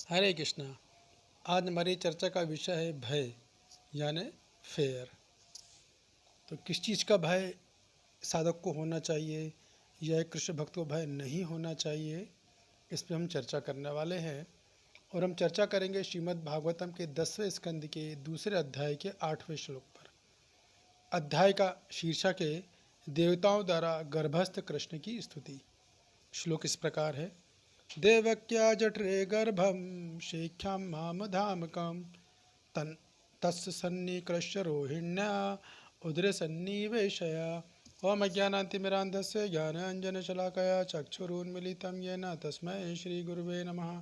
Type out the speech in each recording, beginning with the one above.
हरे कृष्णा। आज हमारी चर्चा का विषय है भय यानी फेयर। तो किस चीज़ का भय साधक को होना चाहिए या कृष्ण भक्त को भय नहीं होना चाहिए, इस पर हम चर्चा करने वाले हैं। और हम चर्चा करेंगे श्रीमद् भागवतम के 10वें स्कंद के दूसरे अध्याय के 8वें श्लोक पर। अध्याय का शीर्षक है देवताओं द्वारा गर्भस्थ कृष्ण की स्तुति। श्लोक इस प्रकार है। देवक्या जठरे गर्भम शेख्याम माम धामकम तन तस्य सन्निकृष्य रोहिण्या उदरे सन्निवेशया। ओम अज्ञानातिमिरान्धस्य ज्ञानाञ्जनशलाकया चक्षुरुन्मीलितं येन तस्मै श्रीगुरुवे नमः।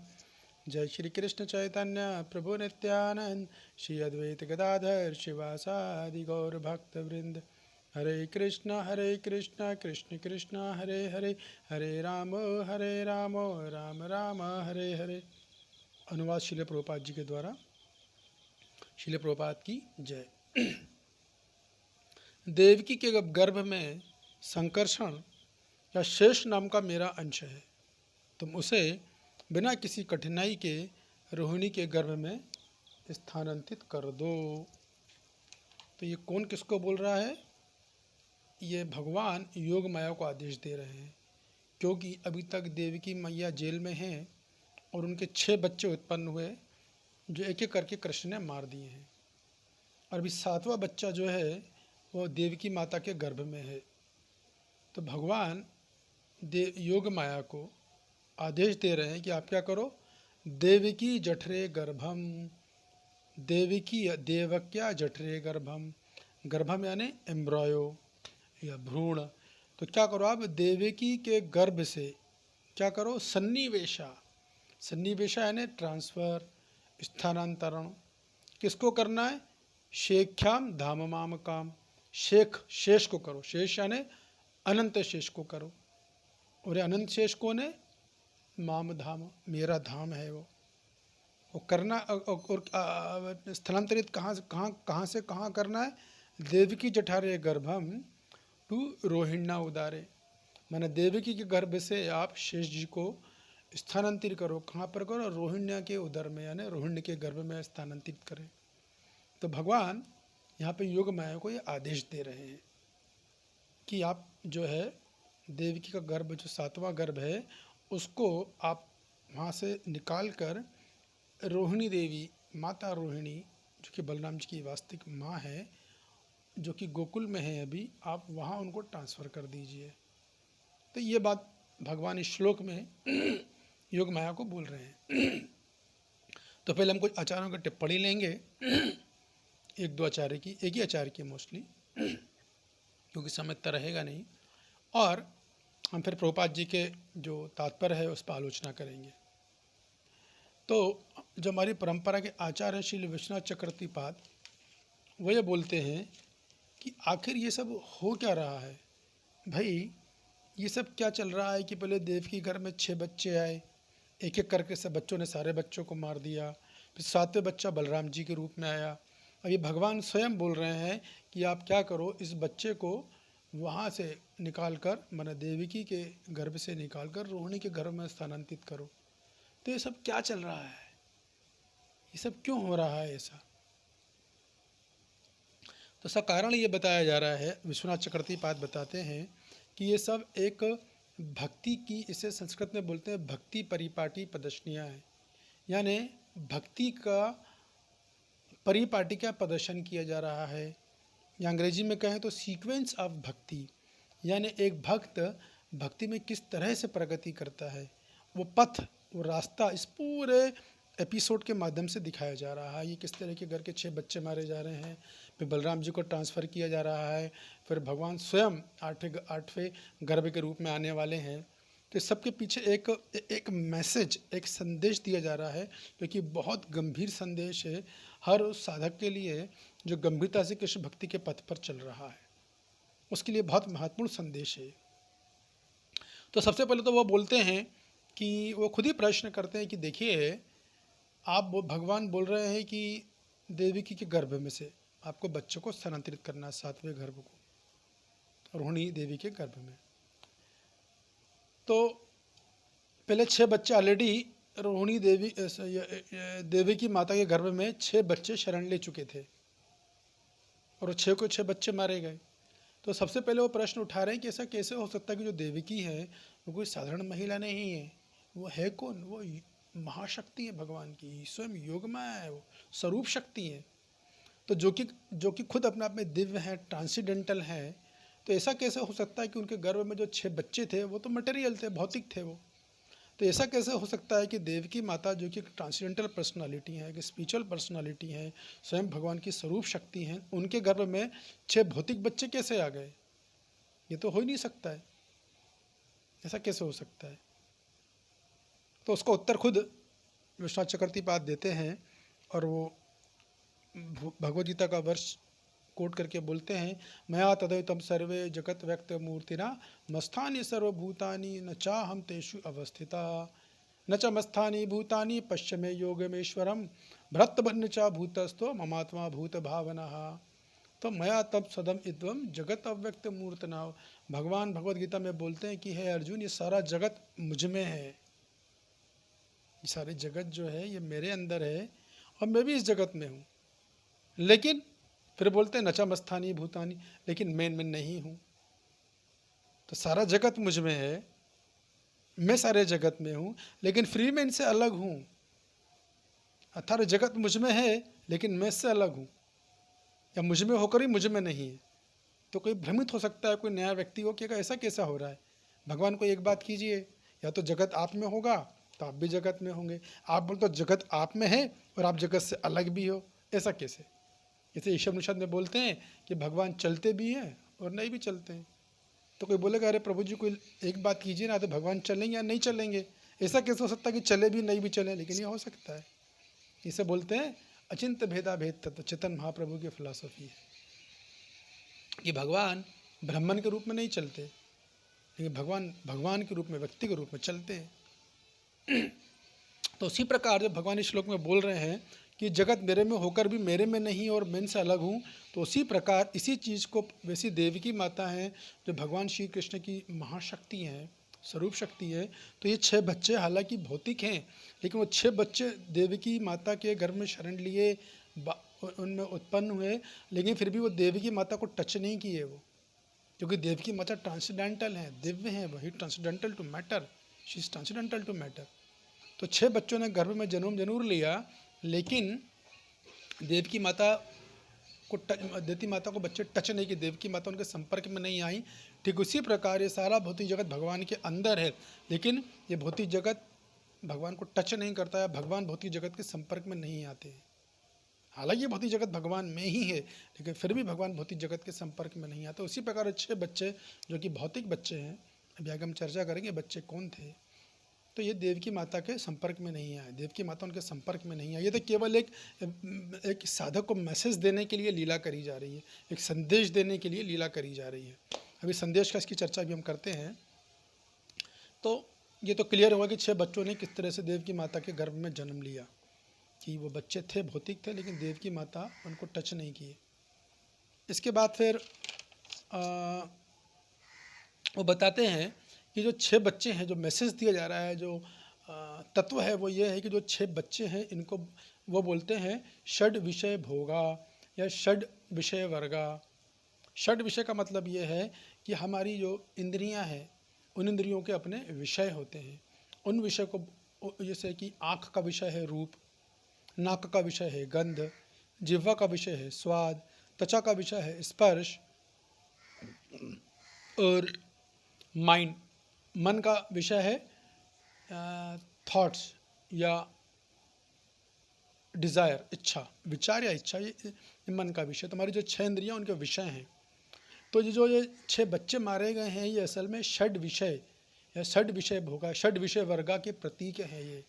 जय श्री कृष्ण चैतन्य प्रभु नित्यानंद श्री अद्वैत गदाधर शिवासादि गौर भक्तवृंद। हरे कृष्ण कृष्ण कृष्ण हरे हरे, हरे राम राम राम हरे हरे। अनुवाद शिल प्रभुपाद जी के द्वारा। शिल प्रभुपाद की जय। देवकी के गर्भ में संकर्षण या शेष नाम का मेरा अंश है। तुम उसे बिना किसी कठिनाई के रोहिणी के गर्भ में स्थानांतरित कर दो। तो ये कौन किसको बोल रहा है? ये भगवान योग माया को आदेश दे रहे हैं, क्योंकि अभी तक देवकी मैया जेल में हैं और उनके 6 बच्चे उत्पन्न हुए जो एक एक करके कृष्ण ने मार दिए हैं। और अभी 7वां बच्चा जो है वो देवकी माता के गर्भ में है। तो भगवान योग माया को आदेश दे रहे हैं कि आप क्या करो, देवकी जठरे गर्भम, देवक्या जठरे गर्भम, गर्भम यानी एम्ब्रॉयो या भ्रूण। तो क्या करो आप देवकी के गर्भ से क्या करो, सन्निवेशा। सन्निवेशा यानी ट्रांसफ़र, स्थानांतरण। किसको करना है? शेख्याम धाम माम काम, शेष को करो। शेष यानी अनंत शेष को करो। और अनंत शेष कौन है? माम धाम, मेरा धाम है वो करना। और स्थानांतरित कहाँ से कहाँ करना है? देवकी जठारे गर्भम टू रोहिण्या उदारे, माने देवकी के गर्भ से आप शेष जी को स्थानांतरित करो। कहाँ पर करो? रोहिण्या के उदर में, यानी रोहिण्य के गर्भ में स्थानांतरित करें। तो भगवान यहाँ पे योग माया को ये आदेश दे रहे हैं कि आप जो है देवकी का गर्भ, जो 7वां गर्भ है, उसको आप वहाँ से निकाल कर रोहिणी देवी, माता रोहिणी जो कि बलराम जी की वास्तविक माँ है, जो कि गोकुल में है अभी, आप वहाँ उनको ट्रांसफ़र कर दीजिए। तो ये बात भगवान इस श्लोक में योग माया को बोल रहे हैं। तो पहले हम कुछ आचार्यों की टिप्पणी लेंगे, एक दो आचार्य की, एक ही आचार्य की मोस्टली, क्योंकि समय इतना रहेगा नहीं। और हम फिर प्रभुपाद जी के जो तात्पर्य है उस पर आलोचना करेंगे। तो जो हमारी परंपरा के आचार्य श्री विश्वनाथ चक्रवर्ती पाद, वो ये बोलते हैं कि आखिर ये सब हो क्या रहा है भाई। ये सब क्या चल रहा है कि पहले देवकी घर में 6 बच्चे आए, एक एक करके सब बच्चों ने सारे बच्चों को मार दिया। फिर 7वें बच्चा बलराम जी के रूप में आया। और ये भगवान स्वयं बोल रहे हैं कि आप क्या करो, इस बच्चे को वहाँ से निकाल कर, माना देवकी के गर्भ से निकाल कर रोहिणी के गर्भ में स्थानांतरित करो। तो ये सब क्या चल रहा है? ये सब क्यों हो रहा है ऐसा? तो इसका कारण ये बताया जा रहा है, विश्वनाथ चक्रवर्ती पाद बताते हैं कि ये सब एक भक्ति की, इसे संस्कृत में बोलते हैं भक्ति परिपाटी प्रदर्शनियाँ हैं। यानी भक्ति का परिपाटी का प्रदर्शन किया जा रहा है, या अंग्रेजी में कहें तो सीक्वेंस ऑफ भक्ति। यानी एक भक्त भक्ति में किस तरह से प्रगति करता है, वो पथ, वो रास्ता इस पूरे एपिसोड के माध्यम से दिखाया जा रहा है। ये किस तरह के घर के 6 बच्चे मारे जा रहे हैं, फिर बलराम जी को ट्रांसफ़र किया जा रहा है, फिर भगवान स्वयं 8वें गर्भ के रूप में आने वाले हैं। तो सबके पीछे एक मैसेज, एक संदेश दिया जा रहा है, क्योंकि बहुत गंभीर संदेश है हर उस साधक के लिए जो गंभीरता से कृष्ण भक्ति के पथ पर चल रहा है, उसके लिए बहुत महत्वपूर्ण संदेश है। तो सबसे पहले तो वो बोलते हैं कि वो खुद ही प्रश्न करते हैं कि देखिए, आप भगवान बोल रहे हैं कि देवकी के गर्भ में से आपको बच्चों को स्थानांतरित करना है, 7वें गर्भ को, रोहिणी देवी के गर्भ में। तो पहले 6 बच्चे ऑलरेडी रोहिणी देवी देवी की माता के गर्भ में 6 बच्चे शरण ले चुके थे और 6 को 6 बच्चे मारे गए। तो सबसे पहले वो प्रश्न उठा रहे हैं कि ऐसा कैसे हो सकता है कि जो देवकी है वो कोई साधारण महिला नहीं है, वो है कौन? वो महाशक्ति है भगवान की, स्वयं योगमाया है, वो स्वरूप शक्ति है। तो जो कि खुद अपने आप में दिव्य है, ट्रांसीडेंटल है, तो ऐसा कैसे हो सकता है कि उनके गर्भ में जो 6 बच्चे थे वो तो मटेरियल थे, भौतिक थे वो। तो ऐसा कैसे हो सकता है कि देवकी माता जो कि एक ट्रांसेंडेंटल पर्सनालिटी है, एक स्पिरिचुअल पर्सनालिटी है, स्वयं भगवान की स्वरूप शक्ति है, उनके गर्भ में 6 भौतिक बच्चे कैसे आ गए? ये तो हो ही नहीं सकता है, ऐसा कैसे हो सकता है? तो उसका उत्तर खुद विश्वनाथ चक्रवर्तीपाद देते हैं और वो भगवद गीता का वर्ष कोट करके बोलते हैं, मया तदैतम सर्वे जगत व्यक्त मूर्तिना मस्थानि सर्वभूतानि न चाहम तेषु अवस्थिता न च मस्थानि भूतानि पश्य मे योगमेश्वरम भ्रतबन्न च भूतस्थो ममात्मा भूत भावना। तो मया तब सदम इद्वम जगत अव्यक्त मूर्तना, भगवान भगवद गीता में बोलते हैं कि हे अर्जुन, ये सारा जगत मुझ में है, ये सारे जगत जो है ये मेरे अंदर है और मैं भी इस जगत में हूँ। लेकिन फिर बोलते हैं नचा मस्थानी भूतानी, लेकिन मैं नहीं हूँ। तो सारा जगत मुझ में है, मैं सारे जगत में हूँ, लेकिन फ्री में इनसे अलग हूँ। अर्थात जगत मुझ में है लेकिन मैं इससे अलग हूँ, या मुझ में होकर ही मुझ में नहीं है। तो कोई भ्रमित हो सकता है, कोई नया व्यक्ति हो कि ऐसा कैसा हो रहा है। भगवान को एक बात कीजिए, या तो जगत आप में होगा तो आप भी जगत में होंगे, आप बोलते हो जगत आप में है और आप जगत से अलग भी हो, ऐसा कैसे? जैसे ईश्वरनिषद में बोलते हैं कि भगवान चलते भी हैं और नहीं भी चलते हैं। तो कोई बोलेगा अरे प्रभु जी कोई एक बात कीजिए ना, तो भगवान चलेंगे या नहीं चलेंगे? ऐसा कैसे हो सकता है कि चले भी नहीं भी चले? लेकिन ये हो सकता है। इसे बोलते हैं अचिंत भेदा भेद तत्व, चेतन महाप्रभु की फिलॉसफी है कि भगवान ब्राह्मण के रूप में नहीं चलते, लेकिन भगवान भगवान के रूप में, व्यक्ति के रूप में चलते हैं। तो उसी प्रकार जब भगवान इस श्लोक में बोल रहे हैं कि जगत मेरे में होकर भी मेरे में नहीं और मैं इनसे अलग हूँ, तो उसी प्रकार इसी चीज़ को वैसी देवकी माता हैं जो भगवान श्री कृष्ण की महाशक्ति हैं, स्वरूप शक्ति है। तो ये 6 बच्चे हालांकि भौतिक हैं, लेकिन वो 6 बच्चे देवकी माता के गर्भ में शरण लिए, उनमें उत्पन्न हुए, लेकिन फिर भी वो देवकी माता को टच नहीं किए वो, क्योंकि देवकी माता ट्रांसेंडेंटल है, दिव्य है, वही transcendental to matter, she is transcendental to matter. तो 6 बच्चों ने गर्भ में जन्म जरूर लिया, लेकिन देवकी माता को बच्चे टच नहीं किए, देवकी माता उनके संपर्क में नहीं आई। ठीक उसी प्रकार ये सारा भौतिक जगत भगवान के अंदर है, लेकिन ये भौतिक जगत भगवान को टच नहीं करता है, भगवान भौतिक जगत के संपर्क में नहीं आते हैं। हालांकि भौतिक जगत भगवान में ही है, लेकिन फिर भी भगवान भौतिक जगत के संपर्क में नहीं आते। उसी प्रकार 6 बच्चे जो कि भौतिक बच्चे हैं, अभी आगे हम चर्चा करेंगे बच्चे कौन थे, तो ये देवकी माता के संपर्क में नहीं आए, देवकी माता उनके संपर्क में नहीं आई। ये तो केवल एक साधक को मैसेज देने के लिए लीला करी जा रही है, एक संदेश देने के लिए लीला करी जा रही है। अभी संदेश का इसकी चर्चा भी हम करते हैं। तो ये तो क्लियर हुआ कि 6 बच्चों ने किस तरह से देवकी माता के गर्भ में जन्म लिया, कि वो बच्चे थे भौतिक थे, लेकिन देवकी माता उनको टच नहीं किए। इसके बाद फिर वो बताते हैं कि जो 6 बच्चे हैं, जो मैसेज दिया जा रहा है, जो तत्व है, वो ये है कि जो 6 बच्चे हैं इनको वो बोलते हैं षड विषय भोगा या षड विषय वर्गा। षड विषय का मतलब ये है कि हमारी जो इंद्रियां हैं, उन इंद्रियों के अपने विषय होते हैं। उन विषय को, जैसे कि आँख का विषय है रूप, नाक का विषय है गंध, जिह्वा का विषय है स्वाद, त्वचा का विषय है स्पर्श, और माइंड, मन का विषय है थॉट्स या डिज़ायर, इच्छा, विचार या इच्छा, ये मन का विषय। तुम्हारी जो 6 इंद्रियां उनके विषय हैं। तो ये 6 बच्चे मारे गए हैं, ये असल में षड विषय या षड विषय भोगा, षड विषय वर्गा के प्रतीक हैं ये।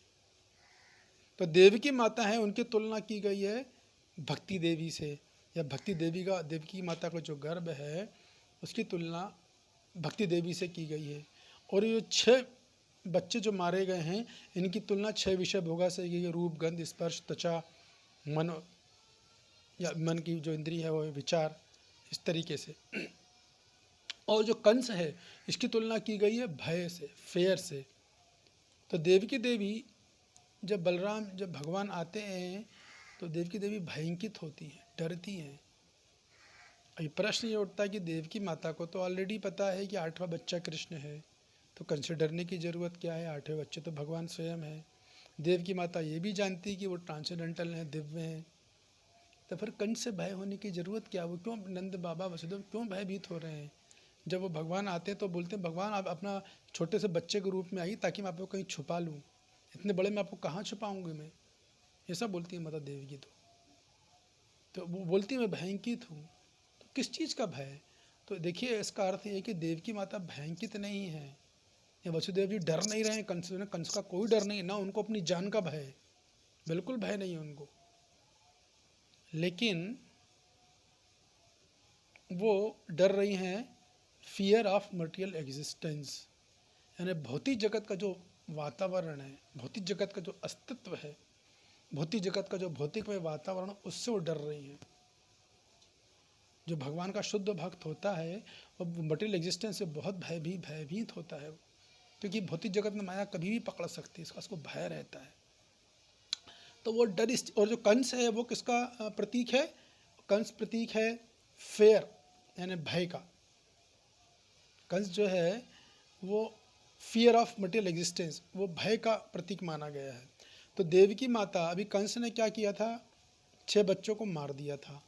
तो देवकी माता है, उनकी तुलना की गई है भक्ति देवी से, या भक्ति देवी का, देवकी माता का जो गर्भ है उसकी तुलना भक्ति देवी से की गई है। और ये 6 बच्चे जो मारे गए हैं इनकी तुलना 6 विषय भोगा से की गई, रूप गंध स्पर्श त्वचा मन, या मन की जो इंद्रिय है वो विचार, इस तरीके से। और जो कंस है इसकी तुलना की गई है भय से, फेयर से। तो देवकी देवी जब भगवान आते हैं तो देवकी देवी भयंकित होती हैं, डरती हैं। अभी प्रश्न ये उठता है कि देवकी माता को तो ऑलरेडी पता है कि 8वां बच्चा कृष्ण है, तो कंस से डरने की ज़रूरत क्या है? 8वें बच्चे तो भगवान स्वयं है। देवकी माता ये भी जानती कि वो ट्रांसेंडेंटल हैं, दिव्य हैं, तो फिर कंस से भय होने की ज़रूरत क्या? वो क्यों, नंद बाबा वसुदेव क्यों भयभीत हो रहे हैं? जब वो भगवान आते हैं तो बोलते हैं भगवान आप अपना छोटे से बच्चे के रूप में आइए ताकि मैं आपको कहीं छुपा लूँ, इतने बड़े में आपको कहाँ छुपाऊँगी मैं? ऐसा बोलती है माता देवकी। तो वो बोलती है मैं भयंकित हूँ। तो किस चीज़ का भय? तो देखिए इसका अर्थ ये है कि देवकी माता भयंकित नहीं है, या वसुदेव जी डर नहीं रहे हैं कंस से, कंस का कोई डर नहीं है ना, उनको अपनी जान का भय है, बिल्कुल भय नहीं है उनको। लेकिन वो डर रही हैं फियर ऑफ मटेरियल एग्जिस्टेंस, यानी भौतिक जगत का जो वातावरण है, भौतिक जगत का जो अस्तित्व है, भौतिक जगत का जो भौतिक में वातावरण, उससे वो डर रही हैं। जो भगवान का शुद्ध भक्त होता है वो मटेरियल एग्जिस्टेंस से बहुत भयभीत होता है, क्योंकि भौतिक जगत में माया कभी भी पकड़ सकती है, इसका उसको भय रहता है। तो वो डर और जो कंस है वो किसका प्रतीक है? कंस प्रतीक है फेयर, यानी भय का। कंस जो है वो फियर ऑफ मटेरियल एग्जिस्टेंस, वो भय का प्रतीक माना गया है। तो देवकी माता, अभी कंस ने क्या किया था? 6 बच्चों को मार दिया था,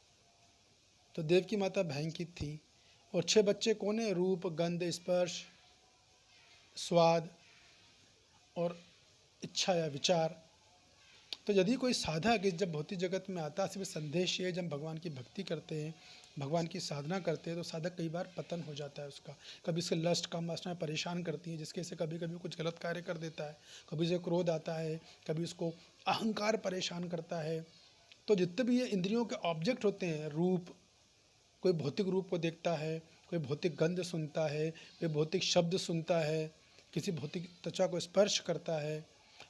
तो देवकी माता भयंकित थी। और 6 बच्चे कौन है? रूप, गंध, स्पर्श, स्वाद और इच्छा या विचार। तो यदि कोई साधक इस जब भौतिक जगत में आता है, सिर्फ संदेश ये, जब भगवान की भक्ति करते हैं, भगवान की साधना करते हैं, तो साधक कई बार पतन हो जाता है उसका। कभी इससे लस्ट काम वासना परेशान करती है, जिसके से कभी कभी कुछ गलत कार्य कर देता है, कभी उसे क्रोध आता है, कभी उसको अहंकार परेशान करता है। तो जितने भी ये इंद्रियों के ऑब्जेक्ट होते हैं, रूप, कोई भौतिक रूप को देखता है, कोई भौतिक गंध सुनता है, कोई भौतिक शब्द सुनता है, किसी भौतिक त्वचा को स्पर्श करता है,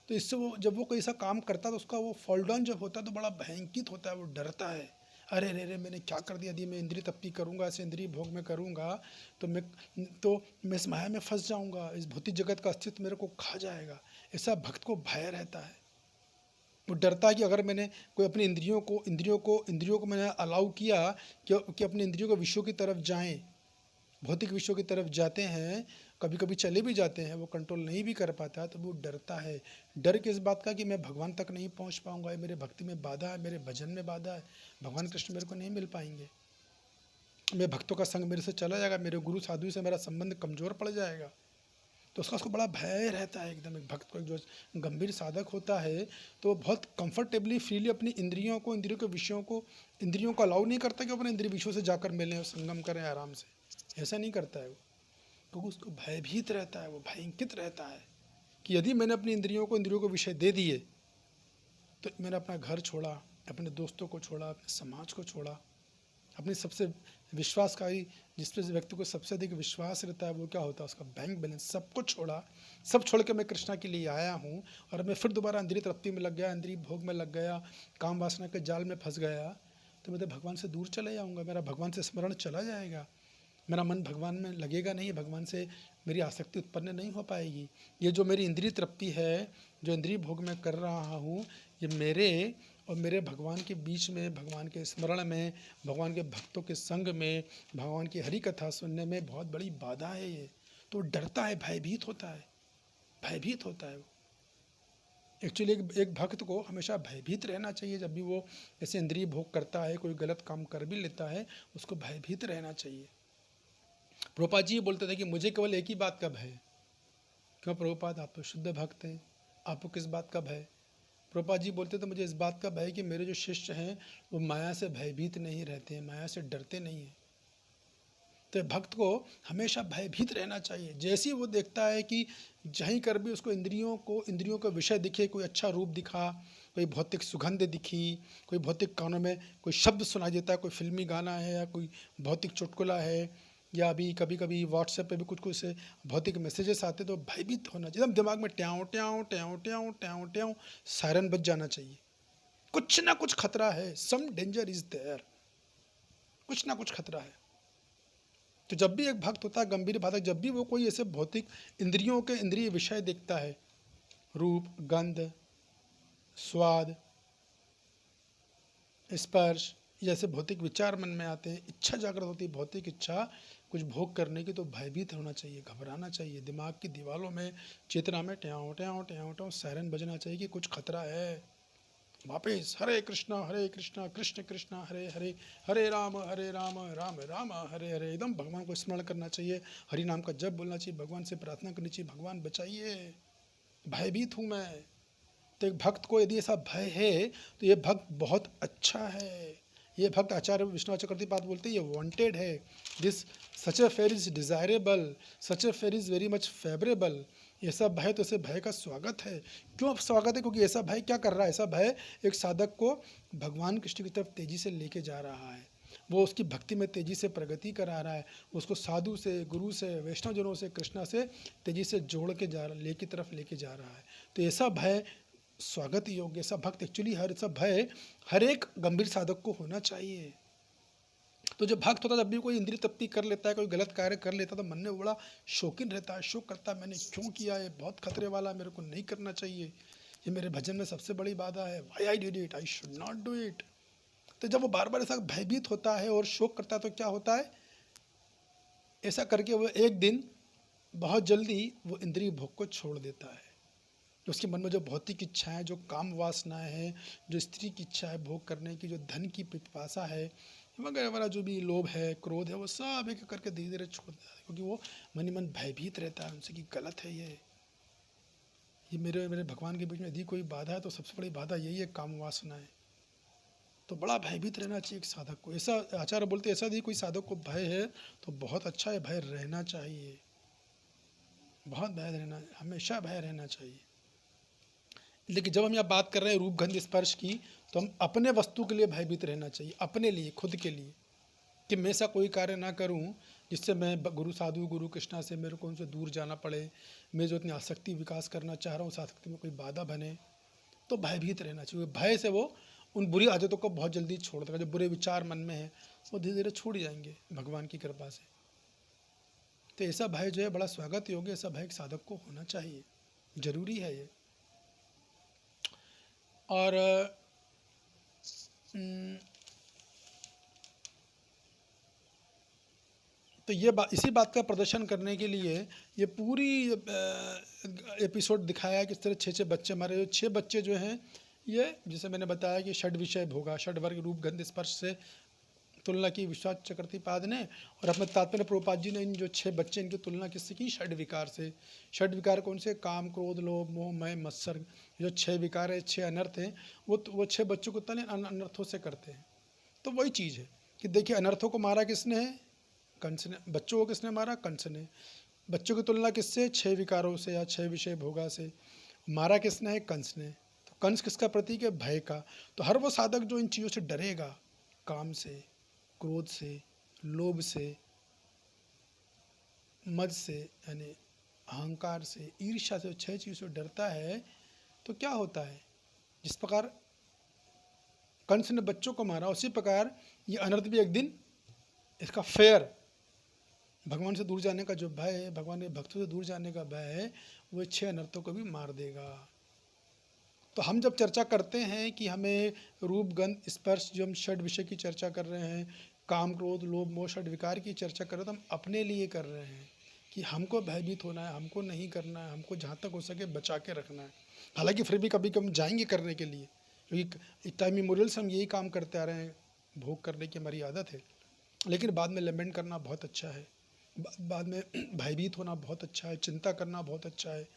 तो इससे वो जब वो कोई ऐसा काम करता है तो उसका वो फॉल डाउन जब होता है तो बड़ा भयंकित होता है, वो डरता है। अरे रे रे मैंने क्या कर दिया? यदि मैं इंद्रिय तृप्ति करूँगा, ऐसे इंद्रिय भोग में करूँगा तो मैं इस माया में फंस जाऊँगा, इस भौतिक जगत का अस्तित्व मेरे को खा जाएगा। ऐसा भक्त को भय रहता है। वो डरता है कि अगर मैंने कोई अपनी इंद्रियों को मैंने अलाउ किया कि अपनी इंद्रियों को विषयों की तरफ जाएं, भौतिक विषयों की तरफ जाते हैं, कभी कभी चले भी जाते हैं, वो कंट्रोल नहीं भी कर पाता, तो वो डरता है। डर किस बात का? कि मैं भगवान तक नहीं पहुंच पाऊंगा, मेरे भक्ति में बाधा है, मेरे भजन में बाधा है, भगवान कृष्ण मेरे को नहीं मिल पाएंगे, मैं भक्तों का संग मेरे से चला जाएगा, मेरे गुरु साधु से मेरा संबंध कमज़ोर पड़ जाएगा। तो उसको बड़ा भय रहता है एकदम। एक भक्त को, एक जो गंभीर साधक होता है, तो वो बहुत कंफर्टेबली फ्रीली अपनी इंद्रियों के विषयों को, इंद्रियों को अलाउ नहीं करता कि अपने इंद्रिय विषयों से जाकर मिलें और संगम करें आराम से, ऐसा नहीं करता है वो, क्योंकि उसको भयभीत रहता है, वो भयंकित रहता है कि यदि मैंने अपनी इंद्रियों को विषय दे दिए तो मैंने अपना घर छोड़ा, अपने दोस्तों को छोड़ा, अपने समाज को छोड़ा, अपनी सबसे विश्वासकारी, जिस पर व्यक्ति को सबसे अधिक विश्वास रहता है, वो क्या होता है? उसका बैंक बैलेंस, सब कुछ छोड़ा। सब छोड़ के मैं कृष्णा के लिए आया हूँ और मैं फिर दोबारा इंद्रिय तृप्ति में लग गया, इंद्रिय भोग में लग गया, काम वासना के जाल में फंस गया, तो मैं तो भगवान से दूर चले जाऊँगा, मेरा भगवान से स्मरण चला जाएगा, मेरा मन भगवान में लगेगा नहीं, भगवान से मेरी आसक्ति उत्पन्न नहीं हो पाएगी। ये जो मेरी इंद्रिय तृप्ति है, जो इंद्रिय भोग में कर रहा हूँ, ये मेरे और मेरे भगवान के बीच में, भगवान के स्मरण में, भगवान के भक्तों के संग में, भगवान की हरि कथा सुनने में बहुत बड़ी बाधा है ये। तो डरता है, भयभीत होता है, भयभीत होता है वो। एक्चुअली एक भक्त को हमेशा भयभीत रहना चाहिए। जब भी वो ऐसे इंद्रिय भोग करता है, कोई गलत काम कर भी लेता है, उसको भयभीत रहना चाहिए। प्रभुपाद जी बोलते थे कि मुझे केवल एक ही बात का भय। क्यों प्रभुपाद, आप तो शुद्ध भक्त हैं, आपको किस बात का भय? प्रभुपाद जी बोलते थे मुझे इस बात का भय कि मेरे जो शिष्य हैं वो माया से भयभीत नहीं रहते हैं, माया से डरते नहीं हैं। तो भक्त को हमेशा भयभीत रहना चाहिए। जैसे ही वो देखता है कि जहीं कर भी उसको इंद्रियों का विषय दिखे, कोई अच्छा रूप दिखा, कोई भौतिक सुगंध दिखी, कोई भौतिक कानों में कोई शब्द सुनाई देता है, कोई फिल्मी गाना है या कोई भौतिक चुटकुला है, या अभी कभी कभी व्हाट्सएप पे भी कुछ से भौतिक मैसेजेस आते, तो भयभीत होना चाहिए। एकदम दिमाग में ट्याऊँ ट्याऊँ ट्याऊँ ट्याऊँ ट्याऊँ ट्याऊँ सायरन बज जाना चाहिए। कुछ ना कुछ खतरा है, सम डेंजर इज देयर, कुछ ना कुछ खतरा है। तो जब भी एक भक्त होता है, गंभीर बाधक, जब भी वो कोई ऐसे भौतिक इंद्रिय विषय देखता है, रूप, गंध, स्वाद, स्पर्श, जैसे भौतिक विचार मन में आते हैं, इच्छा जागृत होती है, भौतिक इच्छा कुछ भोग करने की, तो भयभीत होना चाहिए, घबराना चाहिए। दिमाग की दीवारों में, चेतना में ट्याऊं ट्याऊं ट्याऊं ट्याऊं सायरन बजना चाहिए कि कुछ खतरा है। वापिस हरे कृष्णा कृष्ण कृष्णा हरे हरे, हरे राम राम राम हरे हरे, एकदम भगवान को स्मरण करना चाहिए, हरि नाम का जप बोलना चाहिए, भगवान से प्रार्थना करनी चाहिए, भगवान बचाइए, भयभीत हूँ मैं। तो एक भक्त को यदि ऐसा भय है तो ये भक्त बहुत अच्छा है। ये भक्त आचार्य विष्णु चक्रवर्ती पाद बोलते हैं, ये वांटेड है। This such a fair is desirable, such a fair is very much favourable. ऐसा भय, तो ऐसे भय का स्वागत है। क्यों स्वागत है? क्योंकि ऐसा भय क्या कर रहा है? ऐसा भय एक साधक को भगवान कृष्ण की तरफ तेजी से लेके जा रहा है, वो उसकी भक्ति में तेजी से प्रगति करा रहा है, उसको साधु से, गुरु से, वैष्णवजनों से, कृष्णा से तेजी से जोड़ के लेके जा रहा है। तो ऐसा भय स्वागत योग्य, ऐसा भक्त एक्चुअली हर ऐसा भय हर एक गंभीर साधक को होना चाहिए। तो जब भक्त होता है, जब भी कोई इंद्रिय तृप्ति कर लेता है, कोई गलत कार्य कर लेता है, तो मन में बड़ा शौकीन रहता है, शोक करता है, मैंने क्यों किया है, बहुत खतरे वाला, मेरे को नहीं करना चाहिए, ये मेरे भजन में सबसे बड़ी बाधा है, why I did it, I should not do it. तो जब वो बार बार ऐसा भयभीत होता है और शोक करता है, तो क्या होता है, ऐसा करके वो एक दिन बहुत जल्दी वो इंद्रिय भोग को छोड़ देता है। जो उसके मन में जो भौतिक इच्छाएं, जो काम वासनाएं हैं, जो स्त्री की इच्छा है भोग करने की, जो धन की पिपासा है वगैरह वगैरह, जो भी लोभ है, क्रोध है, वो सब एक करके धीरे धीरे छोड़ देता है, क्योंकि वो मन ही मन भयभीत रहता है उनसे कि गलत है ये मेरे मेरे भगवान के बीच में यदि कोई बाधा है तो सबसे बड़ी बाधा यही है, काम वासना है। तो बड़ा भयभीत रहना चाहिए एक साधक को। ऐसा आचार्य बोलते हैं, ऐसा यदि कोई साधक को भय है तो बहुत अच्छा है, भय रहना चाहिए, बहुत भय रहना, हमेशा भय रहना चाहिए। लेकिन जब हम यहाँ बात कर रहे हैं रूप गंध स्पर्श की, तो हम अपने वस्तु के लिए भयभीत रहना चाहिए, अपने लिए, खुद के लिए, कि मैं ऐसा कोई कार्य ना करूं जिससे मैं गुरु साधु, गुरु कृष्णा से मेरे को उनसे दूर जाना पड़े, मैं जो इतनी आसक्ति विकास करना चाह रहा हूँ, उस आसक्ति में कोई बाधा बने। तो भयभीत रहना चाहिए। भय से वो उन बुरी आदतों को बहुत जल्दी छोड़ देगा, जो बुरे विचार मन में है वो धीरे धीरे छूट जाएंगे भगवान की कृपा से। तो ऐसा भय जो है बड़ा स्वागत योग्य, ऐसा भय एक साधक को होना चाहिए, जरूरी है ये। और तो ये इसी बात का प्रदर्शन करने के लिए ये पूरी एपिसोड दिखाया कि इस तरह 6 बच्चे हमारे, जो 6 बच्चे जो हैं, ये जैसे मैंने बताया कि षड विषय भोगा, षड वर्ग रूप गंध स्पर्श से तुलना की विश्वास चक्रवर्ती पाद ने, और अपने तात्पर्य प्रभुपाद जी ने इन जो 6 बच्चे, इनकी तुलना किससे की? षड विकार से। षड विकार कौन से? काम, क्रोध, लोभ, मोह, मय, मत्सर, जो 6 विकार है, 6 अनर्थ हैं, वो 6 बच्चों को तले अनर्थों से करते हैं। तो वही चीज़ है कि देखिए, अनर्थों को मारा किसने है? कंस ने। बच्चों को किसने मारा? कंस ने। बच्चों की तुलना किससे? 6 विकारों से या 6 विषय भोगा से। मारा किसने है? कंस ने। तो कंस किसका प्रतीक है? भय का। तो हर वो साधक जो इन चीज़ों से डरेगा, काम से, क्रोध से, लोभ से, मद से, यानी अहंकार से, ईर्ष्या से, 6 चीज़ों से डरता है, तो क्या होता है? जिस प्रकार कंस ने बच्चों को मारा, उसी प्रकार ये अनर्थ भी एक दिन, इसका फेयर, भगवान से दूर जाने का जो भय है, भगवान के भक्तों से दूर जाने का भय है, वो 6 अनर्थों को भी मार देगा। तो हम जब चर्चा करते हैं कि हमें रूप गंध स्पर्श, जो हम षड विषय की चर्चा कर रहे हैं, काम क्रोध लोभ मोह षड विकार की चर्चा कर रहे हैं, तो हम अपने लिए कर रहे हैं कि हमको भयभीत होना है, हमको नहीं करना है, हमको जहाँ तक हो सके बचा के रखना है। हालांकि फिर भी कभी कभी जाएंगे करने के लिए, क्योंकि एक टाइम मेमोरियल से हम यही काम करते आ रहे हैं, भोग करने की हमारी आदत है। लेकिन बाद में लेमेंट करना बहुत अच्छा है, बाद में भयभीत होना बहुत अच्छा है, चिंता करना बहुत अच्छा है।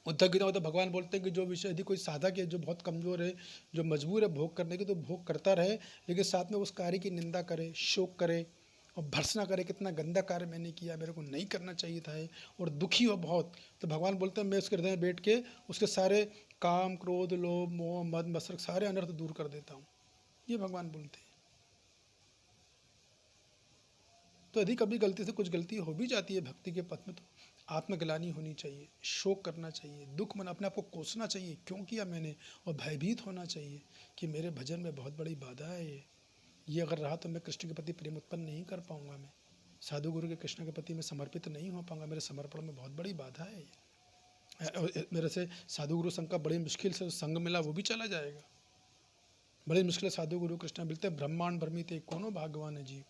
उद्धव गीता में तो भगवान बोलते हैं कि जो विषय, यदि कोई साधक है जो बहुत कमज़ोर है, जो मजबूर है भोग करने की, तो भोग करता रहे, लेकिन साथ में उस कार्य की निंदा करे, शोक करे और भर्सना करे, कितना गंदा कार्य मैंने किया, मेरे को नहीं करना चाहिए था, और दुखी हो बहुत, तो भगवान बोलते हैं मैं उसके हृदय में बैठ के उसके सारे काम क्रोध लोभ मोह मद मत्सर सारे अनर्थ दूर कर देता हूँ। ये भगवान बोलते हैं। तो यदि कभी गलती से कुछ गलती हो भी जाती है भक्ति के पथ में, तो आत्मग्लानि होनी चाहिए, शोक करना चाहिए, दुख मन अपने आप को कोसना चाहिए, क्यों किया मैंने, और भयभीत होना चाहिए कि मेरे भजन में बहुत बड़ी बाधा है ये अगर रहा तो मैं कृष्ण के प्रति प्रेम उत्पन्न नहीं कर पाऊंगा, मैं साधु गुरु के कृष्ण के प्रति मैं समर्पित नहीं हो पाऊंगा, मेरे समर्पण में बहुत बड़ी बाधा है ये। मेरे से साधु गुरु संघ का बड़ी मुश्किल से संग मिला, वो भी चला जाएगा। बड़ी मुश्किल से साधु गुरु कृष्ण मिलते। ब्रह्मांड भ्रमिते कोनो भगवान है जीव,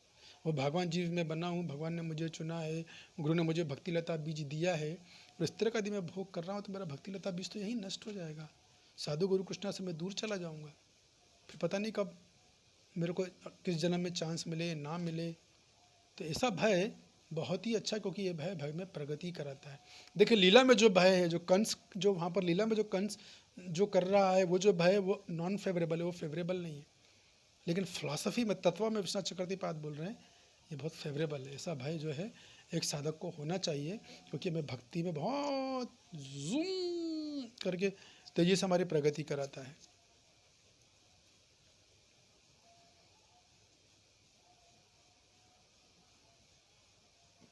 वो भगवान जीव में बना हूँ, भगवान ने मुझे चुना है, गुरु ने मुझे भक्ति लता बीज दिया है, और इस तरह का यदि मैं भोग कर रहा हूँ तो मेरा भक्ति लता बीज तो यही नष्ट हो जाएगा, साधु गुरु कृष्णा से मैं दूर चला जाऊँगा, फिर पता नहीं कब मेरे को किस जन्म में चांस मिले ना मिले। तो ऐसा भय बहुत ही अच्छा, क्योंकि ये भय भय में प्रगति कराता है। देखिए लीला में जो भय है, जो कंस, जो वहाँ पर लीला में जो कंस जो कर रहा है, वो जो भय वो नॉन फेवरेबल है, वो फेवरेबल नहीं है। लेकिन फिलॉसफी में, तत्व में विश्वनाथ चक्रवर्ती पाद बोल रहे हैं ये बहुत फेवरेबल है। ऐसा भय जो है एक साधक को होना चाहिए, क्योंकि हमें भक्ति में बहुत जूम करके तेजी से हमारी प्रगति कराता है।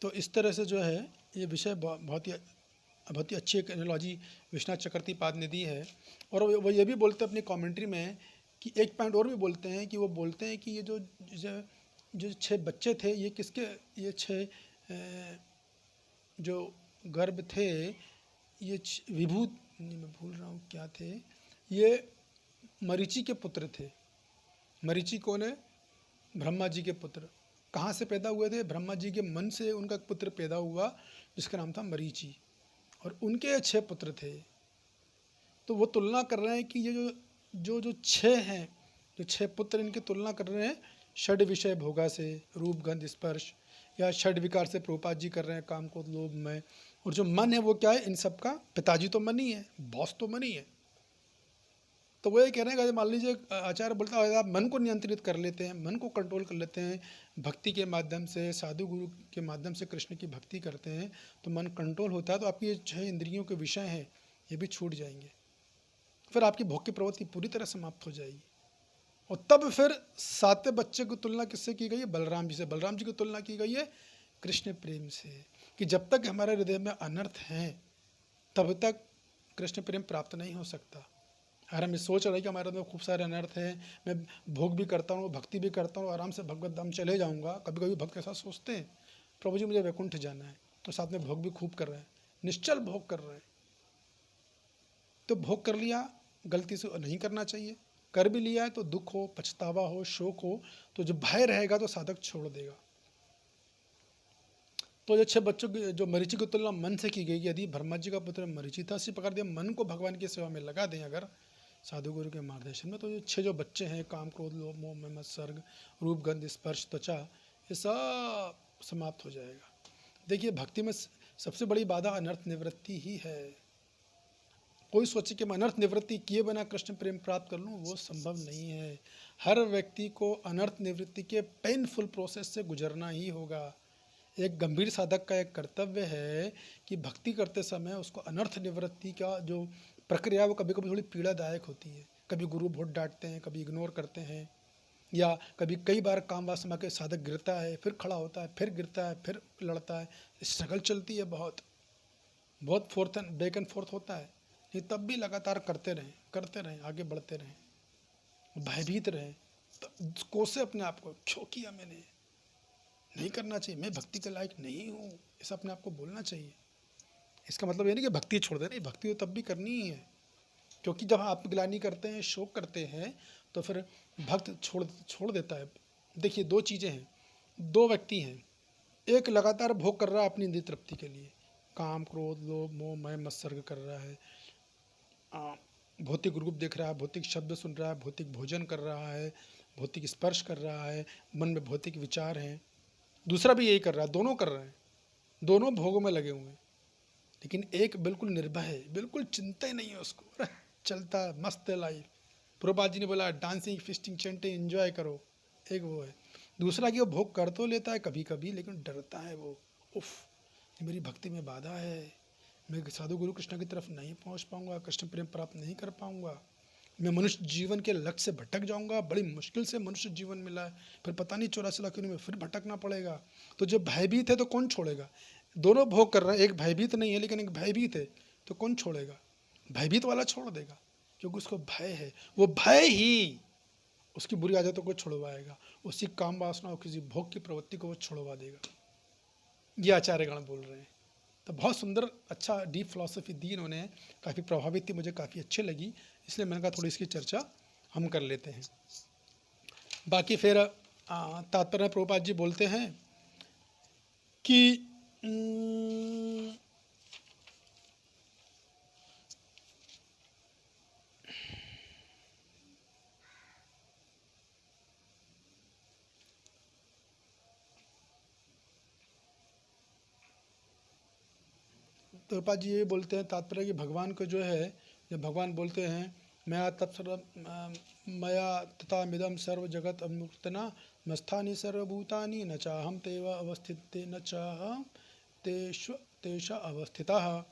तो इस तरह से जो है ये विषय बहुत ही अच्छी एक एनालॉजी विश्वनाथ चक्रवर्ती पाद ने दी है। और वो ये भी बोलते हैं अपनी कमेंट्री में कि एक पॉइंट और भी बोलते हैं कि वो बोलते हैं कि ये जो 6 बच्चे थे, ये किसके, ये 6 जो गर्भ थे, ये विभूत नहीं, मैं भूल रहा हूँ क्या थे, ये मरीचि के पुत्र थे। मरीचि कौन है? ब्रह्मा जी के पुत्र। कहाँ से पैदा हुए थे? ब्रह्मा जी के मन से उनका पुत्र पैदा हुआ जिसका नाम था मरीचि, और उनके 6 पुत्र थे। तो वो तुलना कर रहे हैं कि ये जो 6 हैं, जो 6 पुत्र, इनकी तुलना कर रहे हैं षड विषय भोगा से, रूप गंध स्पर्श, या षड विकार से प्रभुपाद जी कर रहे हैं, काम क्रोध लोभ में। और जो मन है वो क्या है? इन सब का पिताजी तो मन ही है, बॉस तो मन ही है। तो वो ये कह रहे हैं कि मान लीजिए आचार्य बोलता है आप मन को नियंत्रित कर लेते हैं, मन को कंट्रोल कर लेते हैं, भक्ति के माध्यम से, साधु गुरु के माध्यम से कृष्ण की भक्ति करते हैं तो मन कंट्रोल होता है। तो आपकी ये 6 इंद्रियों के विषय हैं ये भी छूट जाएंगे, फिर आपकी भोग की प्रवृत्ति पूरी तरह समाप्त हो जाएगी। और तब फिर 7वें बच्चे की तुलना किससे की गई है? बलराम जी से। बलराम जी की तुलना की गई है कृष्ण प्रेम से, कि जब तक हमारे हृदय में अनर्थ हैं तब तक कृष्ण प्रेम प्राप्त नहीं हो सकता। अगर हम ये सोच रहे हैं कि हमारे अंदर खूब सारे अनर्थ हैं, मैं भोग भी करता हूँ, भक्ति भी करता हूँ, आराम से भगवत धाम चले जाऊँगा। कभी कभी भक्त ऐसा सोचते हैं, प्रभु जी मुझे वैकुंठ जाना है, तो साथ में भोग भी खूब कर रहे हैं, निश्चल भोग कर रहे हैं। तो भोग कर लिया, गलती से नहीं करना चाहिए, कर भी लिया है तो दुख हो, पछतावा हो, शोक हो, तो जो भय रहेगा तो साधक छोड़ देगा। तो जो 6 बच्चों की, जो मरीचि की तुलना मन से की गई, यदि ब्रह्मा जी का पुत्र मरीचि था, इसी प्रकार दिया मन को भगवान की सेवा में लगा दें अगर साधु गुरु के मार्गदर्शन में, तो ये 6 जो बच्चे हैं, काम क्रोध लोभ मोह मद मत्सर्ग, रूप गंध स्पर्श त्वचा, ये सब समाप्त हो जाएगा। देखिए भक्ति में सबसे बड़ी बाधा अनर्थ निवृत्ति ही है। कोई सोचे कि मैं अनर्थ निवृत्ति किए बिना कृष्ण प्रेम प्राप्त कर लूँ, वो संभव नहीं है। हर व्यक्ति को अनर्थ निवृत्ति के पेनफुल प्रोसेस से गुजरना ही होगा। एक गंभीर साधक का एक कर्तव्य है कि भक्ति करते समय उसको अनर्थ निवृत्ति का जो प्रक्रिया वो कभी कभी थोड़ी पीड़ादायक होती है। कभी गुरु बहुत डांटते हैं, कभी इग्नोर करते हैं, या कभी कई बार काम वासना के साधक गिरता है, फिर खड़ा होता है, फिर गिरता है, फिर लड़ता है, स्ट्रगल चलती है, बहुत fourth and back and fourth होता है। ये तब भी लगातार करते रहें, आगे बढ़ते रहें, भयभीत रहें, कोसे अपने आप को, क्यों किया मैंने, नहीं करना चाहिए, मैं भक्ति के लायक नहीं हूँ, ऐसा अपने आप को बोलना चाहिए। इसका मतलब ये नहीं कि भक्ति छोड़ दे, नहीं, भक्ति तो तब भी करनी ही है, क्योंकि जब आप ग्लानि करते हैं, शोक करते हैं, तो फिर भक्त छोड़ देता है। देखिए 2 चीज़ें हैं, 2 व्यक्ति हैं, एक लगातार भोग कर रहा है अपनी इंद्रिय तृप्ति के लिए, काम क्रोध लोभ मोह मय मत्सर्ग कर रहा है, भौतिक रूप देख रहा है, भौतिक शब्द सुन रहा है, भौतिक भोजन कर रहा है, भौतिक स्पर्श कर रहा है, मन में भौतिक विचार हैं। दूसरा भी यही कर रहा है, दोनों कर रहे हैं, दोनों भोगों में लगे हुए हैं। लेकिन एक बिल्कुल निर्भय है, बिल्कुल चिंता ही नहीं है उसको, चलता है, मस्त है लाइफ। प्रभुपाद जी ने बोला डांसिंग फिस्टिंग चेंटिंग एंजॉय करो, एक वो है। दूसरा कि वो भोग कर तो लेता है कभी कभी, लेकिन डरता है वो, उफ मेरी भक्ति में बाधा है, मैं साधु गुरु कृष्ण की तरफ नहीं पहुंच पाऊंगा, कृष्ण प्रेम प्राप्त नहीं कर पाऊंगा, मैं मनुष्य जीवन के लक्ष्य से भटक जाऊंगा, बड़ी मुश्किल से मनुष्य जीवन मिला है, फिर पता नहीं 84 लाख में फिर भटकना पड़ेगा। तो जो भयभीत है तो कौन छोड़ेगा? दोनों भोग कर रहे हैं, एक भयभीत नहीं है लेकिन एक भयभीत है, तो कौन छोड़ेगा? भयभीत वाला छोड़ देगा, क्योंकि उसको भय है। वो भय ही उसकी बुरी आदतों को छुड़वाएगा, उसी काम वासना और किसी भोग की प्रवृत्ति को वो छुड़वा देगा। ये आचार्यगण बोल रहे हैं। तो बहुत सुंदर अच्छा डीप फिलॉसफी दी इन्होंने, काफ़ी प्रभावित थी, मुझे काफ़ी अच्छी लगी, इसलिए मैंने कहा थोड़ी इसकी चर्चा हम कर लेते हैं। बाकी फिर तात्पर्य प्रभुपाद जी बोलते हैं कि प्रभुपाद जी ये बोलते हैं तात्पर्य कि भगवान को जो है, जब भगवान बोलते हैं मया मया तथा मिदम सर्व जगत अमुक्तना मस्थानि सर्वभूतानि न चाहम तेव अवस्थित न चाहम तेषा अवस्थितः,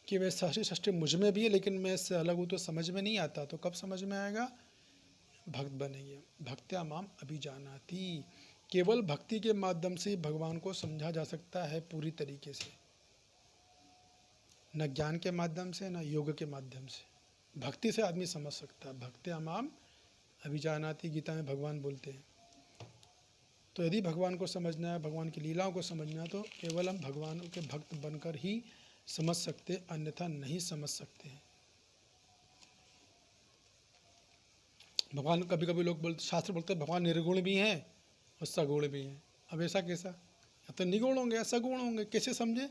कि वे सृष्टि सृष्टि मुझ में भी है लेकिन मैं इससे अलग हूँ, तो समझ में नहीं आता। तो कब समझ में आएगा? भक्त बनेंगे। भक्त्या माम अभिजानाति, केवल भक्ति के माध्यम से भगवान को समझा जा सकता है पूरी तरीके से, न ज्ञान के माध्यम से न योग के माध्यम से। भक्ति से आदमी समझ सकता है। भक्त्या माम अभिजानाति गीता में भगवान बोलते हैं। तो यदि भगवान को समझना है, भगवान की लीलाओं को समझना है, तो केवल हम भगवान के भक्त बनकर ही समझ सकते, अन्यथा नहीं समझ सकते हैं। भगवान, कभी कभी लोग बोलते, शास्त्र बोलते हैं भगवान निर्गुण भी हैं और सगुण भी हैं। अब ऐसा कैसा? या तो निगुण होंगे या सगुण होंगे, कैसे समझे?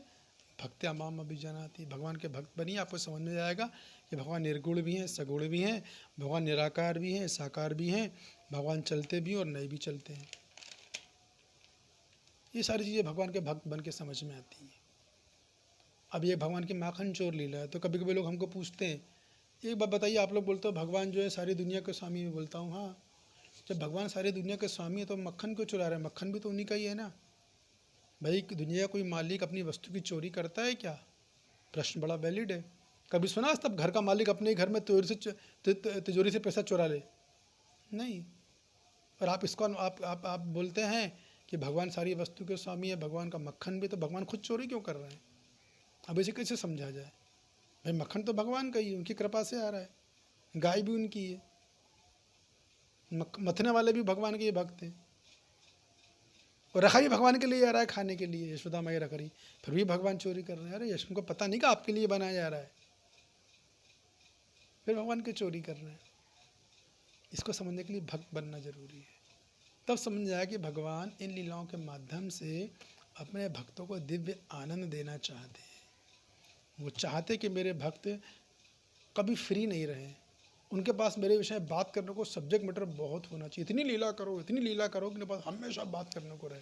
भक्त्या माम अभिजानाति, भगवान के भक्त बनिए, आपको समझ में जाएगा कि भगवान निर्गुण भी हैं, सगुण भी हैं, भगवान निराकार भी हैं, साकार भी हैं, भगवान चलते भी और नहीं भी चलते हैं। ये सारी चीज़ें भगवान के भक्त बन के समझ में आती हैं। अब ये भगवान की माखन चोर लीला है। तो कभी कभी लोग हमको पूछते हैं, एक बात बताइए, आप लोग बोलते हो भगवान जो है सारी दुनिया के स्वामी। में बोलता हूँ हाँ, जब भगवान सारी दुनिया के स्वामी है तो मक्खन क्यों चुरा रहे हैं? मक्खन भी तो उन्हीं का ही है ना भाई। दुनिया कोई मालिक अपनी वस्तु की चोरी करता है क्या? प्रश्न बड़ा वैलिड है। कभी सुना तब घर का मालिक अपने घर में तिजोरी से पैसा चुरा ले? नहीं। और आप इसको आप बोलते हैं कि भगवान सारी वस्तु के स्वामी है, भगवान का मक्खन भी, तो भगवान खुद चोरी क्यों कर रहे हैं? अब इसे कैसे समझा जाए? भाई मक्खन तो भगवान का ही, उनकी कृपा से आ रहा है, गाय भी उनकी है, मथने वाले भी भगवान के ये भक्त हैं, और रखा भी भगवान के लिए आ रहा है खाने के लिए, यशोदा माई रख रही, फिर भी भगवान चोरी कर रहे हैं। अरे यशोदा को पता नहीं कि आपके लिए बनाया जा रहा है, फिर भगवान के चोरी कर रहे हैं। इसको समझने के लिए भक्त बनना जरूरी है। तब समझ आया कि भगवान इन लीलाओं के माध्यम से अपने भक्तों को दिव्य आनंद देना चाहते हैं। वो चाहते कि मेरे भक्त कभी फ्री नहीं रहे, उनके पास मेरे विषय में बात करने को सब्जेक्ट मैटर बहुत होना चाहिए। इतनी लीला करो कि उनके पास हमेशा बात करने को रहे।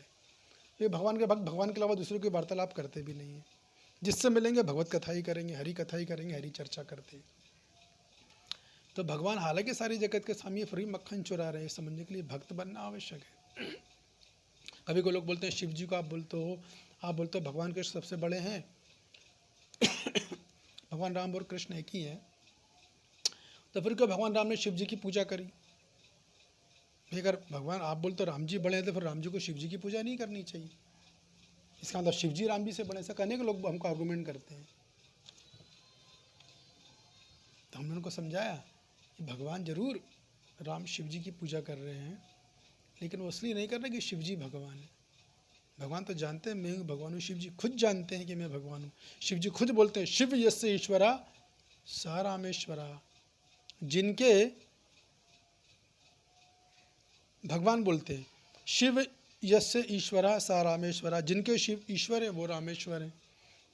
ये भगवान के भक्त भगवान के अलावा दूसरे कोई वार्तालाप करते भी नहीं है। जिससे मिलेंगे भगवत कथा ही करेंगे, हरी कथा ही करेंगे, हरी चर्चा करते हैं। तो भगवान हालांकि सारी जगत के स्वामी फ्री मक्खन चुरा रहे हैं, समझने के लिए भक्त बनना आवश्यक है। कभी को लोग बोलते हैं शिव जी को आप बोलते हो भगवान कृष्ण सबसे बड़े हैं। भगवान राम और कृष्ण एक ही हैं, तो फिर क्यों भगवान राम ने शिव जी की पूजा करी? अगर भगवान आप बोलते राम जी बड़े हैं, तो फिर राम जी को शिव जी की पूजा नहीं करनी चाहिए। इसका मतलब शिव जी राम जी से बड़े, ऐसा कहने के लोग हमको आर्गूमेंट करते हैं। तो हमने उनको समझाया कि भगवान जरूर राम शिव जी की पूजा कर रहे हैं, लेकिन वो इसलिए नहीं कर रहे कि शिव जी भगवान है। भगवान तो जानते हैं मैं हूँ भगवान हूँ, शिव जी खुद जानते हैं कि मैं भगवान हूँ। शिव जी खुद बोलते हैं शिव यस्य ईश्वरा सा रामेश्वरा। जिनके भगवान बोलते हैं शिव यस्य ईश्वरा सा रामेश्वरा, जिनके शिव ईश्वर है वो रामेश्वर है।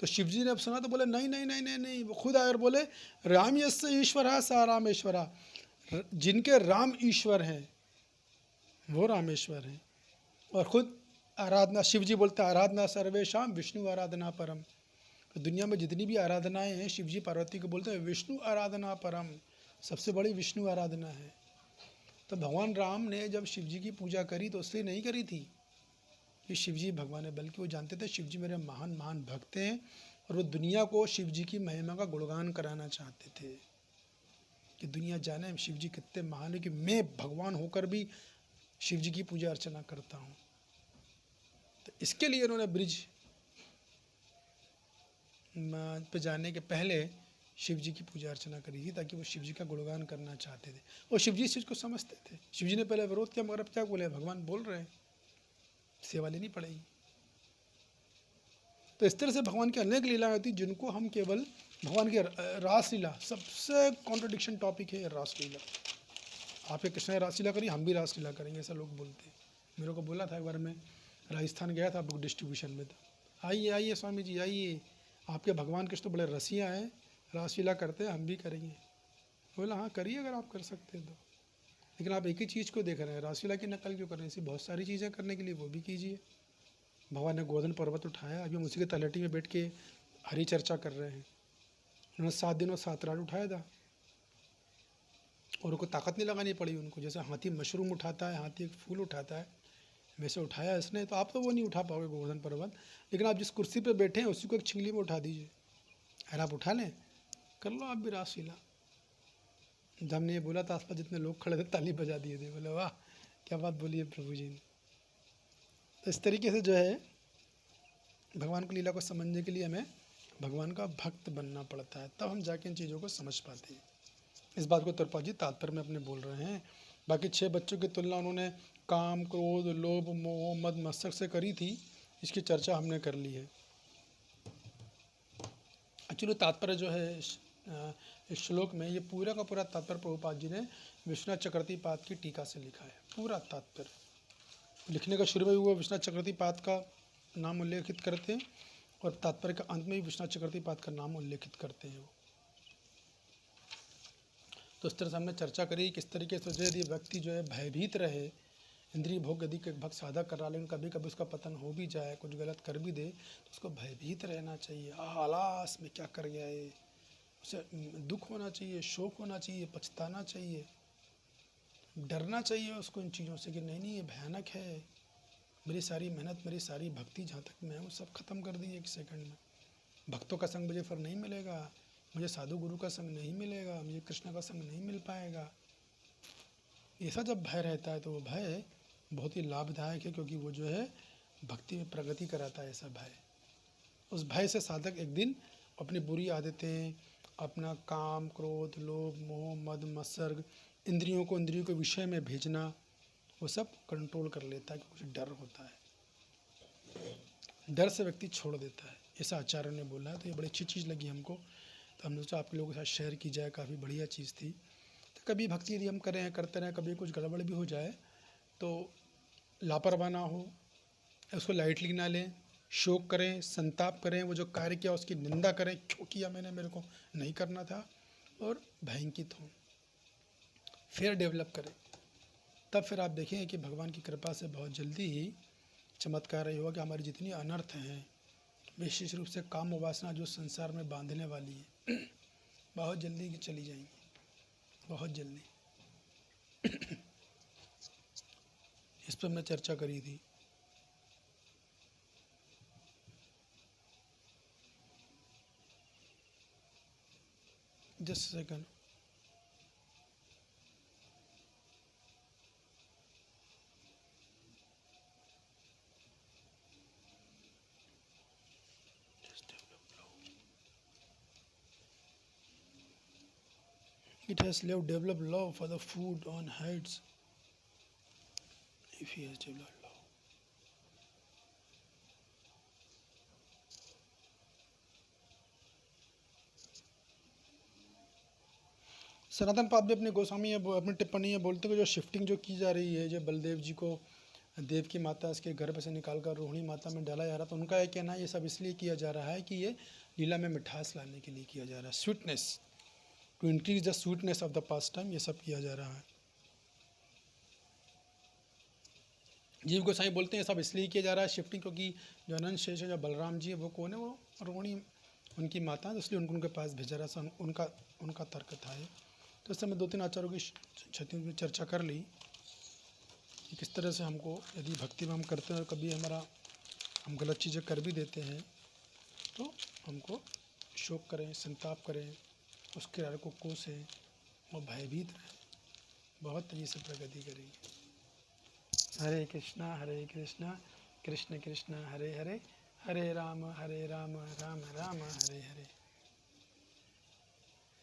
तो शिव जी ने अब सुना तो बोले नहीं नहीं नहीं नहीं नहीं, वो खुद आए और बोले राम यस्य ईश्वरा सा रामेश्वरा, जिनके राम ईश्वर हैं वो रामेश्वर हैं। और खुद आराधना, शिव जी बोलते हैं आराधना सर्वेशाम विष्णु आराधना परम। तो दुनिया में जितनी भी आराधनाएं हैं, शिव जी पार्वती को बोलते हैं विष्णु आराधना परम, सबसे बड़ी विष्णु आराधना है। तो भगवान राम ने जब शिव जी की पूजा करी तो इसलिए नहीं करी थी कि शिव जी भगवान है, बल्कि वो जानते थे शिव जी मेरे महान महान भक्त हैं, और वो दुनिया को शिव जी की महिमा का गुणगान कराना चाहते थे कि दुनिया जाने शिव जी कितने महान है, कि मैं भगवान होकर भी शिव जी की पूजा अर्चना करता हूँ। तो इसके लिए उन्होंने ब्रिज पे जाने के पहले शिव जी की पूजा अर्चना करी थी, ताकि वो शिव जी का गुणगान करना चाहते थे। और शिव जी इस चीज़ को समझते थे। शिव जी ने पहले विरोध किया, मगर अब क्या बोले, भगवान बोल रहे हैं, सेवा लेनी पड़ेगी। तो इस तरह से भगवान की अनेक लीलाएं होती जिनको हम केवल भगवान की रासलीला, सबसे कॉन्ट्रडिक्शन टॉपिक है रासलीला। आपके कृष्ण ने रासलीला करी, हम भी रासलीला करेंगे, ऐसा लोग बोलते हैं। मेरे को बोला था एक बार, मैं राजस्थान गया था बुक डिस्ट्रीब्यूशन में, तो आइए आइए स्वामी जी आइए, आपके भगवान कृष्ण तो बड़े रसिया हैं, रासलीला करते हैं, हम भी करेंगे। बोला हाँ करिए अगर आप कर सकते हैं तो, लेकिन आप एक ही चीज़ को देख रहे हैं, रासलीला की नकल क्यों कर रहे हैं? ऐसी बहुत सारी चीज़ें करने के लिए वो भी कीजिए। भगवान ने गोवर्धन पर्वत उठाया, अभी हम उसी के तलहटी में बैठ के हरी चर्चा कर रहे हैं। उन्होंने 7 दिन और 7 रात उठाया था और उनको ताकत नहीं लगानी पड़ी उनको। जैसे हाथी मशरूम उठाता है, हाथी एक फूल उठाता है, वैसे उठाया इसने। तो आप तो वो नहीं उठा पाओगे गोवर्धन पर्वत, लेकिन आप जिस कुर्सी पे बैठे हैं उसी को एक छिंगली में उठा दीजिए। अगर आप उठा लें, कर लो आप भी रासलीला। जब हमने ये बोला था, आसपास जितने लोग खड़े थे ताली बजा दिए थे, बोले वाह क्या बात बोली है प्रभु जी ने। तो इस तरीके से जो है भगवान की लीला को समझने के लिए हमें भगवान का भक्त बनना पड़ता है, तब हम जाके इन चीज़ों को समझ पाते हैं। इस बात को त्रिपाल जी तात्पर्य में अपने बोल रहे हैं। बाकी 6 बच्चों की तुलना उन्होंने काम, क्रोध, लोभ, मोह, मद, मत्सर से करी थी, इसकी चर्चा हमने कर ली है। एक्चुअली तात्पर्य जो है इस श्लोक में, ये पूरा का पूरा तात्पर्य प्रभुपाद जी ने विश्वनाथ चक्रवर्ती पाद की टीका से लिखा है। पूरा तात्पर्य लिखने का शुरू में वो विश्वनाथ चक्रवर्ती पाद का नाम उल्लेखित करते हैं और तात्पर्य का अंत में भी विश्वनाथ चक्रवर्ती पाद का नाम उल्लेखित करते हैं वो। तो इस तरह से हमने चर्चा करी किस तरीके से जो यदि व्यक्ति जो है भयभीत रहे, इंद्रिय भोग यदि एक भक्त साधक कर रहा, लेकिन कभी कभी उसका पतन हो भी जाए, कुछ गलत कर भी दे, तो उसको भयभीत रहना चाहिए। आलास में क्या कर गया है, उसे दुख होना चाहिए, शोक होना चाहिए, पछताना चाहिए, डरना चाहिए उसको इन चीज़ों से कि नहीं नहीं ये भयानक है, मेरी सारी मेहनत, मेरी सारी भक्ति जहाँ तक मैं हूँ सब खत्म कर दी एक सेकंड में। भक्तों का संग मुझे फिर नहीं मिलेगा, मुझे साधु गुरु का संग नहीं मिलेगा, मुझे कृष्ण का संग नहीं मिल पाएगा। ऐसा जब भय रहता है तो वो भय बहुत ही लाभदायक है, क्योंकि वो जो है भक्ति में प्रगति कराता है ऐसा भय। उस भय से साधक एक दिन अपनी बुरी आदतें, अपना काम, क्रोध, लोभ, मोह, मद, मत्सर्ग, इंद्रियों को इंद्रियों के विषय में भेजना, वो सब कंट्रोल कर लेता है, क्योंकि डर होता है। डर से व्यक्ति छोड़ देता है, ऐसा आचार्य ने बोला है। तो ये बड़ी अच्छी चीज़ लगी हमको, तो हमने सोचा आप लोगों के साथ शेयर की जाए, काफ़ी बढ़िया चीज़ थी। तो कभी भक्ति यदि हम करें करते रहें, कभी कुछ गड़बड़ भी हो जाए तो लापरवाह ना हो, उसको लाइटली ना लें, शोक करें, संताप करें, वो जो कार्य किया उसकी निंदा करें, क्यों किया मैंने, मेरे को नहीं करना था, और भयंकित हों, फिर डेवलप करें। तब फिर आप देखेंगे कि भगवान की कृपा से बहुत जल्दी ही चमत्कार ये हुआ कि हमारी जितनी अनर्थ हैं, विशेष रूप से काम वासना जो संसार में बांधने वाली है, बहुत जल्दी की चली जाएंगी, बहुत जल्दी। इस पर हमने चर्चा करी थी। Just second. It has developed love for the food on heights. If he has developed love. सनातन पाद भी अपने गोस्वामी अपनी टिप्पणी में बोलते हैं कि जो शिफ्टिंग जो की जा रही है, जो बलदेव जी को देव की माता इसके गर्भ से निकाल कर रोहिणी माता में डाला जा रहा, तो उनका यह कहना है ये सब इसलिए किया जा रहा है कि ये लीला में मिठास लाने के लिए किया जा रहा है, sweetness, to increase the sweetness of the past time, ये सब किया जा रहा है। जीव गोसाई बोलते हैं सब इसलिए किया जा रहा है शिफ्टिंग, क्योंकि जो अनंत शेष है, जो बलराम जी है, वो कौन है, वो रोहिणी उनकी माता है, इसलिए उनके पास भेजा रहा। उनका तर्क था ये। तो इस समय 2-3 आचार्यों की क्षति में चर्चा कर ली कि किस तरह से हमको यदि भक्ति में हम करते हैं और कभी हम गलत चीज़ें कर भी देते हैं, तो हमको शोक करें, संताप करें, उस किरार को कोसें और भयभीत रहें, बहुत तेज़ी से प्रगति करेंगे। हरे कृष्णा कृष्ण कृष्ण हरे हरे, हरे राम राम राम हरे हरे।